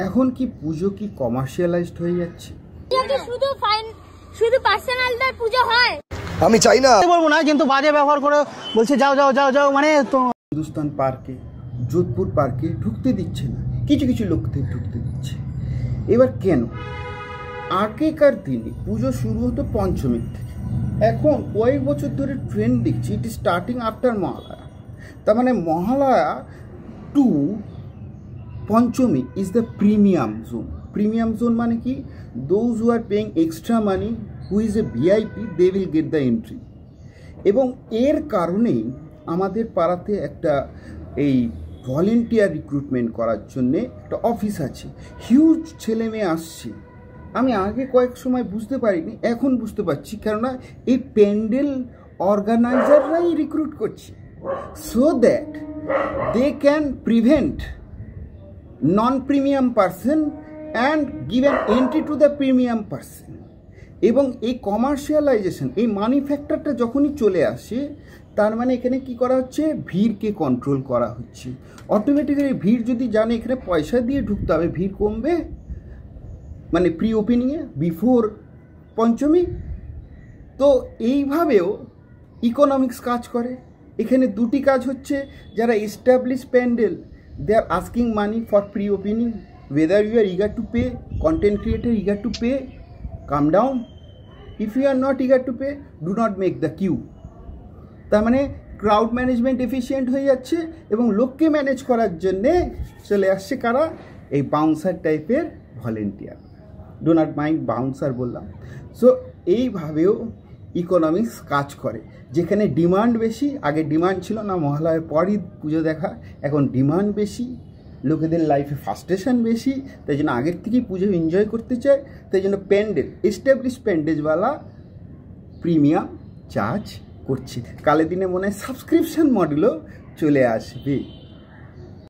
এখন কি পুজো কি কমার্শিয়ালাইজড হয়ে যাচ্ছে? শুধু পার্সোনালদের পুজো হয়। আমি চাই না বলবো না, কিন্তু বাজে ব্যবহার করে বলছে যাও যাও যাও যাও, মানে তো হিন্দুস্তান পার্কে, যোধপুর পার্কে ঢুকতে দিচ্ছে না, কিছু কিছু লোকদের ঢুকতে দিচ্ছে। এবার কেন? আগেকার দিনে পুজো শুরু হতো পঞ্চমীর থেকে, এখন কয়েক বছর ধরে ট্রেন্ড দেখছি it is starting after Mahalaya. তার মানে Mahalaya to Panchami is the premium zone. Premium zone মানে কি? Those who are paying extra money, who is a VIP, they will get the entry. এবং এর কারণেই আমাদের পাড়াতে একটা এই ভলেন্টিয়ার রিক্রুটমেন্ট করার জন্যে একটা অফিস আছে, হিউজ ছেলে মেয়ে আসছে। আমি আগে কয়েক সময় বুঝতে পারিনি, এখন বুঝতে পারছি, কেননা এই প্যান্ডেল অর্গানাইজাররাই রিক্রুট করছে, so that they can prevent non-premium person and give an entry to the premium person। এবং এই কমার্শিয়ালাইজেশন, এই ম্যানুফ্যাকচারটা যখনই চলে আসে, তার মানে এখানে কি করা হচ্ছে? ভিড়কে কন্ট্রোল করা হচ্ছে। অটোমেটিক্যালি ভিড় যদি জানে এখানে পয়সা দিয়ে ঢুকতে হবে, ভিড় কমবে, মানে প্রি ওপেনিংয়ে বিফোর পঞ্চমী। তো এইভাবেও ইকোনমিক্স কাজ করে। এখানে দুটি কাজ হচ্ছে, যারা establish pandal, they are asking money for pre-opening. Whether you are eager to pay, content creator eager to pay, calm down. If you are not eager to pay, do not make the queue. তার মানে crowd management efficient হয়ে যাচ্ছে এবং লোককে manage করার জন্যে চলে আসছে কারা? এই বাউন্সার টাইপের volunteer. Do not mind bouncer বললাম। সো এইভাবেও ইকোনমিক্স কাজ করে। যেখানে ডিমান্ড বেশি, আগে ডিমান্ড ছিল না, মহালয়ার পরই পুজো দেখা, এখন ডিমান্ড বেশি, লোকেদের লাইফে ফার্স্টেশন বেশি, তাই জন্য আগের থেকেই পুজো এনজয় করতে চায়। তাই জন্য প্যান্ডেল, এস্টাবলিশ প্যান্ডেলওয়ালা প্রিমিয়াম চার্জ করছে। কালের দিনে মনে হয় সাবস্ক্রিপশন মডেলও চলে আসবে।